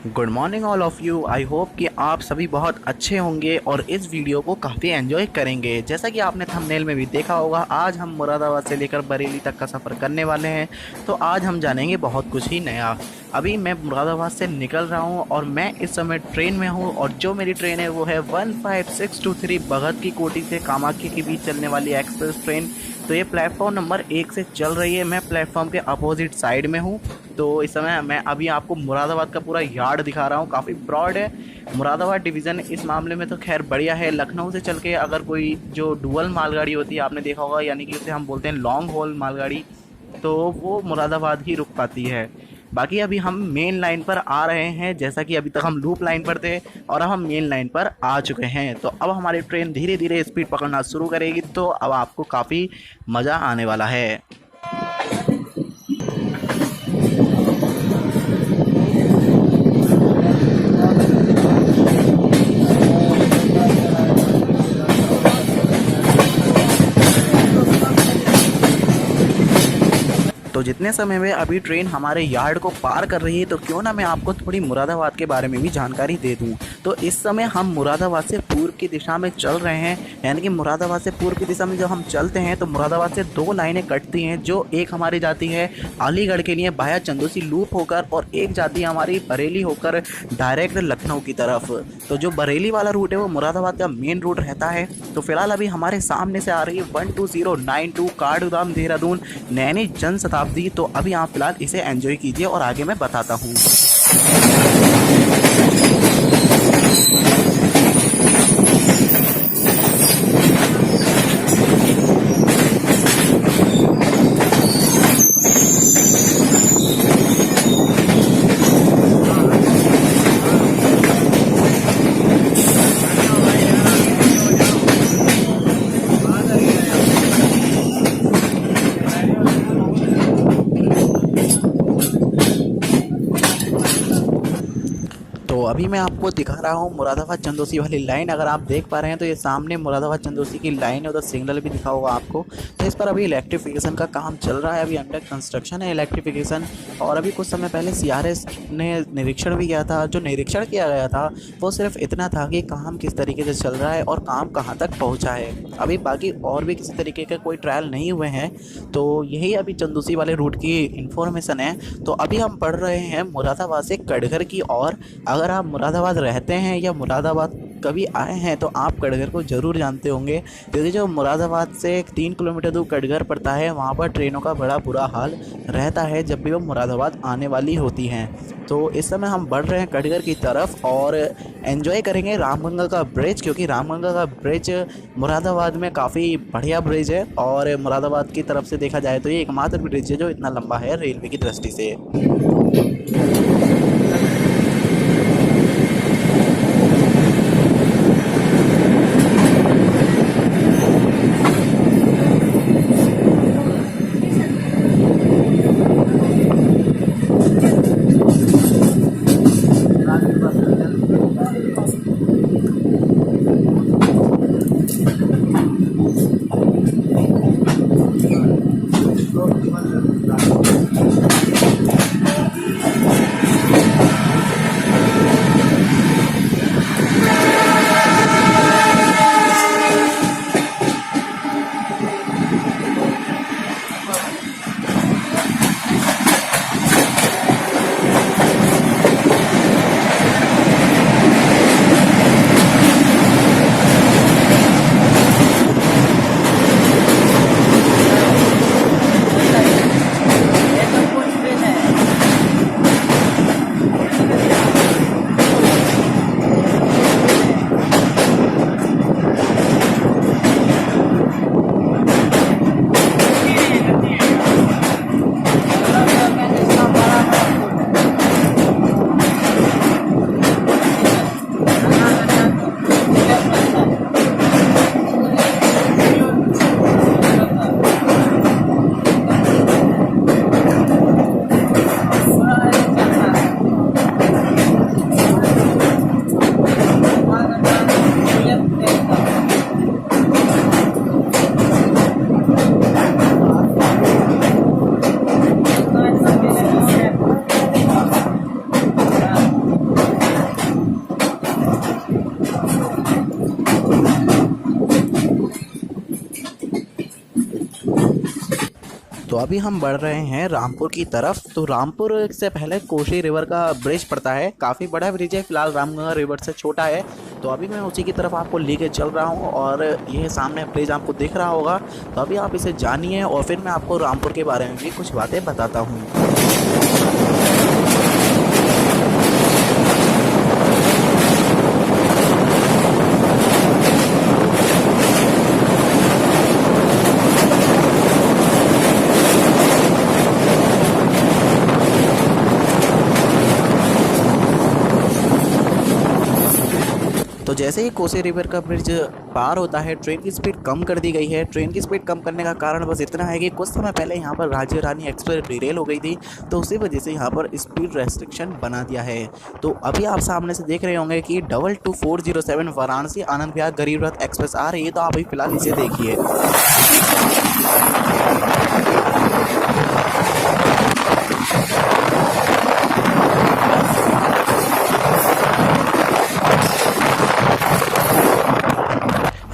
Good morning all of you. I hope कि आप सभी बहुत अच्छे होंगे और इस वीडियो को काफ़ी एंजॉय करेंगे। जैसा कि आपने थंबनेल में भी देखा होगा, आज हम मुरादाबाद से लेकर बरेली तक का सफ़र करने वाले हैं। तो आज हम जानेंगे बहुत कुछ ही नया। अभी मैं मुरादाबाद से निकल रहा हूं और मैं इस समय ट्रेन में हूं और जो मेरी ट्रेन है वो है 15623 भगत की कोठी से कामाख्या के बीच चलने वाली एक्सप्रेस ट्रेन। तो ये प्लेटफॉर्म नंबर 1 से चल रही है। मैं प्लेटफॉर्म के अपोजिट साइड में हूँ। तो इस समय मैं अभी आपको मुरादाबाद का पूरा यार्ड दिखा रहा हूँ। काफ़ी ब्रॉड है मुरादाबाद डिवीज़न। इस मामले में तो खैर बढ़िया है। लखनऊ से चल के अगर कोई जो डुअल मालगाड़ी होती है, आपने देखा होगा, यानी कि उसे हम बोलते हैं लॉन्ग हॉल मालगाड़ी, तो वो मुरादाबाद ही रुक पाती है। बाकी अभी हम मेन लाइन पर आ रहे हैं, जैसा कि अभी तक हम लूप लाइन पर थे और अब हम मेन लाइन पर आ चुके हैं। तो अब हमारी ट्रेन धीरे धीरे स्पीड पकड़ना शुरू करेगी। तो अब आपको काफ़ी मज़ा आने वाला है। तो जितने समय में अभी ट्रेन हमारे यार्ड को पार कर रही है, तो क्यों ना मैं आपको थोड़ी मुरादाबाद के बारे में भी जानकारी दे दूं। तो इस समय हम मुरादाबाद से पूर्व की दिशा में चल रहे हैं, यानी कि मुरादाबाद से पूर्व की दिशा में जब हम चलते हैं तो मुरादाबाद से दो लाइनें कटती हैं। जो एक हमारी जाती है अलीगढ़ के लिए बाया चंदौसी लूप होकर, और एक जाती है हमारी बरेली होकर डायरेक्ट लखनऊ की तरफ। तो जो बरेली वाला रूट है वो मुरादाबाद का मेन रूट रहता है। तो फिलहाल अभी हमारे सामने से आ रही है 12092 काठगोदाम देहरादून नैनी जनशताब्दी। तो अभी आप फिलहाल इसे एंजॉय कीजिए और आगे मैं बताता हूँ। तो अभी मैं आपको दिखा रहा हूँ मुरादाबाद चंदौसी वाली लाइन। अगर आप देख पा रहे हैं तो ये सामने मुरादाबाद चंदौसी की लाइन है, उधर सिग्नल भी दिखा होगा आपको। तो इस पर अभी इलेक्ट्रिफिकेशन का काम चल रहा है, अभी अंडर कंस्ट्रक्शन है इलेक्ट्रिफिकेशन। और अभी कुछ समय पहले सीआरएस ने निरीक्षण भी किया था। जो निरीक्षण किया गया था वो सिर्फ इतना था कि काम किस तरीके से चल रहा है और काम कहाँ तक पहुँचा है। अभी बाकी और भी किसी तरीके के कोई ट्रायल नहीं हुए हैं। तो यही अभी चंदौसी वाले रूट की इन्फॉर्मेशन है। तो अभी हम पढ़ रहे हैं मुरादाबाद से कटघर की। और अगर आप मुरादाबाद रहते हैं या मुरादाबाद कभी आए हैं तो आप कटघर को ज़रूर जानते होंगे, क्योंकि जो मुरादाबाद से 3 किलोमीटर दूर कटघर पड़ता है, वहाँ पर ट्रेनों का बड़ा बुरा हाल रहता है जब भी वो मुरादाबाद आने वाली होती हैं। तो इस समय हम बढ़ रहे हैं कटघर की तरफ और एंजॉय करेंगे रामगंगा का ब्रिज, क्योंकि रामगंगा का ब्रिज मुरादाबाद में काफ़ी बढ़िया ब्रिज है। और मुरादाबाद की तरफ से देखा जाए तो ये एकमात्र ब्रिज है जो इतना लंबा है रेलवे की दृष्टि से। तो अभी हम बढ़ रहे हैं रामपुर की तरफ। तो रामपुर से पहले कोसी रिवर का ब्रिज पड़ता है, काफ़ी बड़ा ब्रिज है, फिलहाल रामगंगा रिवर से छोटा है। तो अभी मैं उसी की तरफ आपको लेके चल रहा हूँ और ये सामने ब्रिज आपको दिख रहा होगा। तो अभी आप इसे जानिए और फिर मैं आपको रामपुर के बारे में भी कुछ बातें बताता हूँ। तो जैसे ही कोसी रिवर का ब्रिज पार होता है, ट्रेन की स्पीड कम कर दी गई है। ट्रेन की स्पीड कम करने का कारण बस इतना है कि कुछ समय पहले यहाँ पर राज्य रानी एक्सप्रेस डिरेल हो गई थी, तो उसी वजह से यहाँ पर स्पीड रेस्ट्रिक्शन बना दिया है। तो अभी आप सामने से देख रहे होंगे कि 22407 वाराणसी आनंद विहार गरीब रथ एक्सप्रेस आ रही है। तो आप अभी फिलहाल इसे देखिए।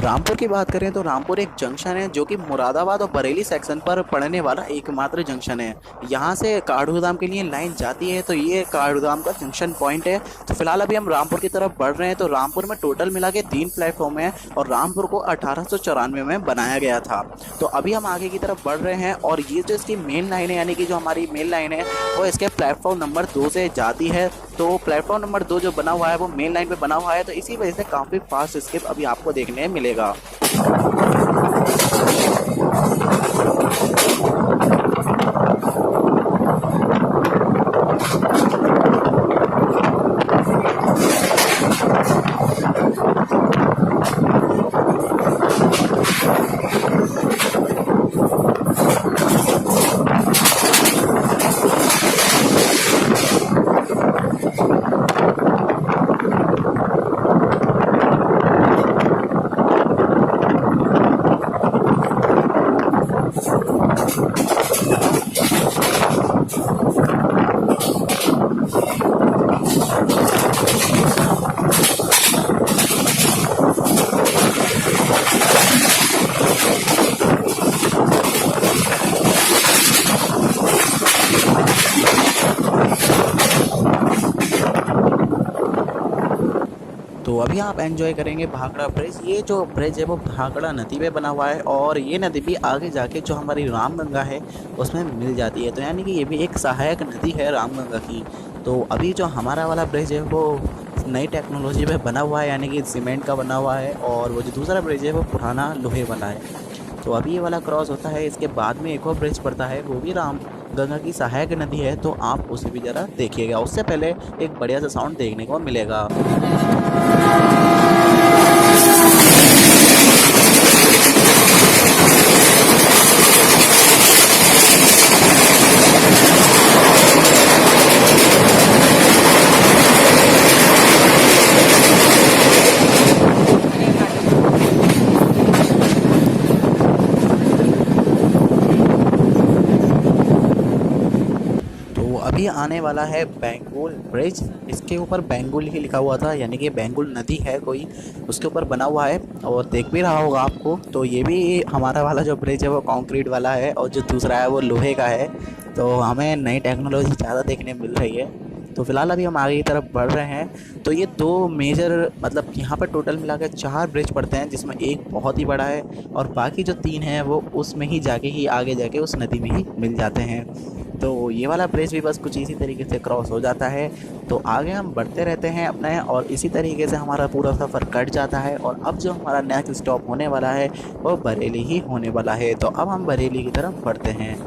रामपुर की बात करें तो रामपुर एक जंक्शन है जो कि मुरादाबाद और बरेली सेक्शन पर पड़ने वाला एकमात्र जंक्शन है। यहाँ से काठगोदाम के लिए लाइन जाती है, तो ये काठगोदाम का जंक्शन पॉइंट है। तो फिलहाल अभी हम रामपुर की तरफ बढ़ रहे हैं। तो रामपुर में टोटल मिला के 3 प्लेटफॉर्म है और रामपुर को 1894 में बनाया गया था। तो अभी हम आगे की तरफ बढ़ रहे हैं और ये जो इसकी मेन लाइन है, यानी कि जो हमारी मेन लाइन है वो इसके प्लेटफॉर्म नंबर 2 से जाती है। तो प्लेटफॉर्म नंबर 2 जो बना हुआ है वो मेन लाइन पे बना हुआ है, तो इसी वजह से काफ़ी फास्ट स्किप अभी आपको देखने मिलेगा। तो अभी आप एंजॉय करेंगे भाखड़ा ब्रिज। ये जो ब्रिज है वो भाखड़ा नदी पे बना हुआ है और ये नदी भी आगे जाके जो हमारी रामगंगा है उसमें मिल जाती है। तो यानी कि ये भी एक सहायक नदी है रामगंगा की। तो अभी जो हमारा वाला ब्रिज है वो नई टेक्नोलॉजी पे बना हुआ है, यानी कि सीमेंट का बना हुआ है, और वो जो दूसरा ब्रिज है वो पुराना लोहे वाला है। तो अभी ये वाला क्रॉस होता है, इसके बाद में एक और ब्रिज पड़ता है, वो भी राम गंगा की सहायक नदी है। तो आप उसे भी ज़रा देखिएगा, उससे पहले एक बढ़िया सा साउंड देखने को मिलेगा। तो अभी आने वाला है बेंगुल ब्रिज। इसके ऊपर बेंगुल ही लिखा हुआ था, यानी कि बेंगुल नदी है कोई, उसके ऊपर बना हुआ है और देख भी रहा होगा आपको। तो ये भी हमारा वाला जो ब्रिज है वो कंक्रीट वाला है और जो दूसरा है वो लोहे का है। तो हमें नई टेक्नोलॉजी ज़्यादा देखने मिल रही है। तो फिलहाल अभी हम आगे की तरफ बढ़ रहे हैं। तो ये 2 मेजर, मतलब यहाँ पर टोटल मिला कर 4 ब्रिज पड़ते हैं, जिसमें एक बहुत ही बड़ा है और बाकी जो 3 हैं वो उसमें ही जाके ही आगे जाके उस नदी में ही मिल जाते हैं। तो ये वाला ब्रिज भी बस कुछ इसी तरीके से क्रॉस हो जाता है। तो आगे हम बढ़ते रहते हैं अपने, और इसी तरीके से हमारा पूरा सफ़र कट जाता है। और अब जो हमारा नेक्स्ट स्टॉप होने वाला है वो बरेली ही होने वाला है। तो अब हम बरेली की तरफ बढ़ते हैं।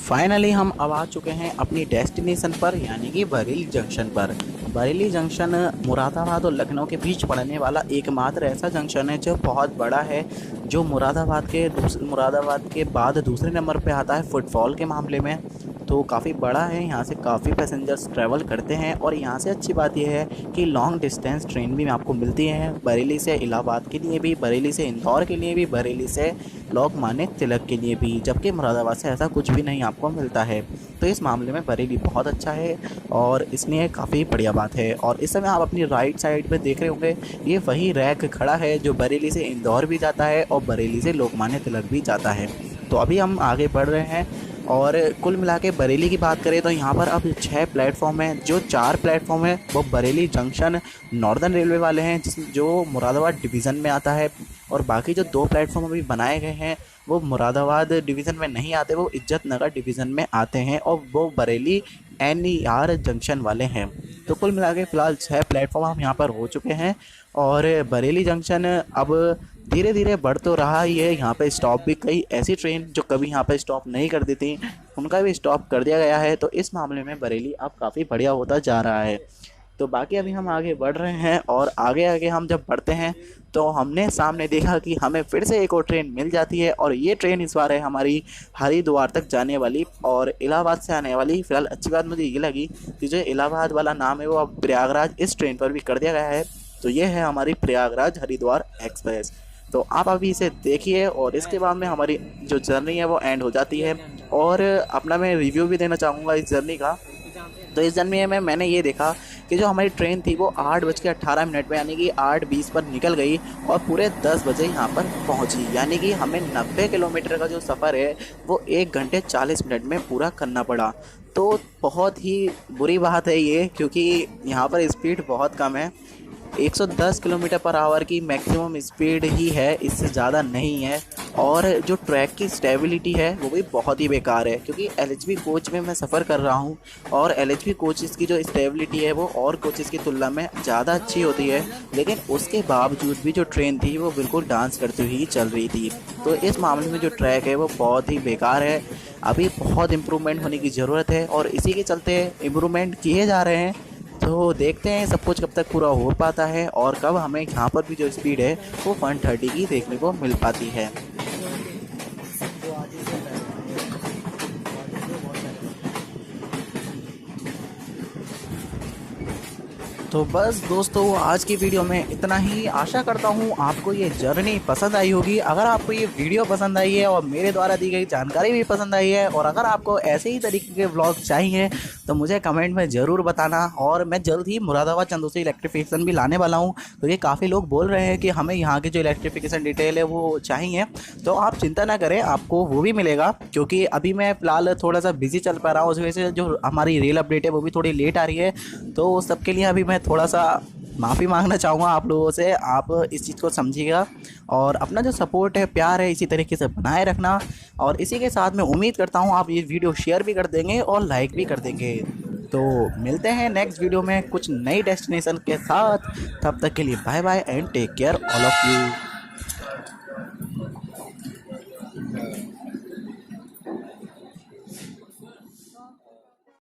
फाइनली हम अब आ चुके हैं अपनी डेस्टिनेशन पर, यानी कि बरेली जंक्शन पर। बरेली जंक्शन मुरादाबाद और लखनऊ के बीच पड़ने वाला एकमात्र ऐसा जंक्शन है जो बहुत बड़ा है, जो मुरादाबाद के बाद दूसरे नंबर पे आता है फुटफॉल के मामले में। तो काफ़ी बड़ा है, यहाँ से काफ़ी पैसेंजर्स ट्रैवल करते हैं। और यहाँ से अच्छी बात यह है कि लॉन्ग डिस्टेंस ट्रेन भी आपको मिलती है, बरेली से इलाहाबाद के लिए भी, बरेली से इंदौर के लिए भी, बरेली से लोकमान्य तिलक के लिए भी, जबकि मुरादाबाद से ऐसा कुछ भी नहीं आपको मिलता है। तो इस मामले में बरेली बहुत अच्छा है और इसलिए काफ़ी बढ़िया बात है। और इस समय आप अपनी राइट साइड पे देख रहे होंगे, ये वही रैक खड़ा है जो बरेली से इंदौर भी जाता है और बरेली से लोकमान्य तिलक भी जाता है। तो अभी हम आगे बढ़ रहे हैं और कुल मिला के बरेली की बात करें तो यहाँ पर अब 6 प्लेटफॉर्म हैं। जो 4 प्लेटफॉर्म है वो बरेली जंक्शन नॉर्दर्न रेलवे वाले हैं, जो मुरादाबाद डिवीज़न में आता है। और बाकी जो 2 प्लेटफॉर्म अभी बनाए गए हैं वो मुरादाबाद डिवीज़न में नहीं आते, वो इज्जत नगर डिवीज़न में आते हैं और वो बरेली NER जंक्शन वाले हैं। तो कुल मिला के फ़िलहाल 6 प्लेटफॉर्म हम यहाँ पर हो चुके हैं और बरेली जंक्शन अब धीरे धीरे बढ़ तो रहा ही है। यहाँ पे स्टॉप भी कई ऐसी ट्रेन जो कभी यहाँ पे स्टॉप नहीं करती थी, उनका भी स्टॉप कर दिया गया है। तो इस मामले में बरेली अब काफ़ी बढ़िया होता जा रहा है। तो बाकी अभी हम आगे बढ़ रहे हैं और आगे आगे हम जब बढ़ते हैं तो हमने सामने देखा कि हमें फिर से एक और ट्रेन मिल जाती है और ये ट्रेन इस बार है हमारी हरिद्वार तक जाने वाली और इलाहाबाद से आने वाली। फ़िलहाल अच्छी बात मुझे ये लगी कि जो इलाहाबाद वाला नाम है वो अब प्रयागराज इस ट्रेन पर भी कर दिया गया है। तो ये है हमारी प्रयागराज हरिद्वार एक्सप्रेस। तो आप अभी इसे देखिए और इसके बाद में हमारी जो जर्नी है वो एंड हो जाती है। और अपना मैं रिव्यू भी देना चाहूँगा इस जर्नी का। तो इस जर्नी में मैंने ये देखा कि जो हमारी ट्रेन थी वो 8:18 में यानी कि 8:20 पर निकल गई और पूरे 10 बजे यहाँ पर पहुँची। यानी कि हमें 90 किलोमीटर का जो सफ़र है वो 1 घंटे 40 मिनट में पूरा करना पड़ा। तो बहुत ही बुरी बात है ये, क्योंकि यहाँ पर स्पीड बहुत कम है। 110 किलोमीटर पर आवर की मैक्सिमम स्पीड ही है, इससे ज़्यादा नहीं है। और जो ट्रैक की स्टेबिलिटी है वो भी बहुत ही बेकार है, क्योंकि LHB कोच में मैं सफ़र कर रहा हूँ और LHB कोचेस की जो स्टेबिलिटी है वो और कोचेस की तुलना में ज़्यादा अच्छी होती है, लेकिन उसके बावजूद भी जो ट्रेन थी वो बिल्कुल डांस करती हुई चल रही थी। तो इस मामले में जो ट्रैक है वो बहुत ही बेकार है। अभी बहुत इम्प्रूवमेंट होने की ज़रूरत है और इसी के चलते इम्प्रूवमेंट किए जा रहे हैं। तो देखते हैं सब कुछ कब तक पूरा हो पाता है और कब हमें यहाँ पर भी जो स्पीड है वो 130 की देखने को मिल पाती है। तो बस दोस्तों आज की वीडियो में इतना ही। आशा करता हूँ आपको ये जर्नी पसंद आई होगी। अगर आपको ये वीडियो पसंद आई है और मेरे द्वारा दी गई जानकारी भी पसंद आई है और अगर आपको ऐसे ही तरीके के व्लॉग चाहिए तो मुझे कमेंट में ज़रूर बताना। और मैं जल्द ही मुरादाबाद चंदौसी इलेक्ट्रिफिकेशन भी लाने वाला हूँ, क्योंकि काफ़ी लोग बोल रहे हैं कि हमें यहाँ की जो इलेक्ट्रिफिकेशन डिटेल है वो चाहिए। तो आप चिंता ना करें, आपको वो भी मिलेगा, क्योंकि अभी मैं फ़िलहाल थोड़ा सा बिजी चल पा रहा हूँ। उस वजह से जो हमारी रेल अपडेट है वो भी थोड़ी लेट आ रही है। तो सबके लिए अभी मैं थोड़ा सा माफ़ी मांगना चाहूँगा आप लोगों से। आप इस चीज़ को समझिएगा और अपना जो सपोर्ट है, प्यार है, इसी तरीके से बनाए रखना। और इसी के साथ मैं उम्मीद करता हूँ आप ये वीडियो शेयर भी कर देंगे और लाइक भी कर देंगे। तो मिलते हैं नेक्स्ट वीडियो में कुछ नई डेस्टिनेशन के साथ। तब तक के लिए bye bye and take care all of you.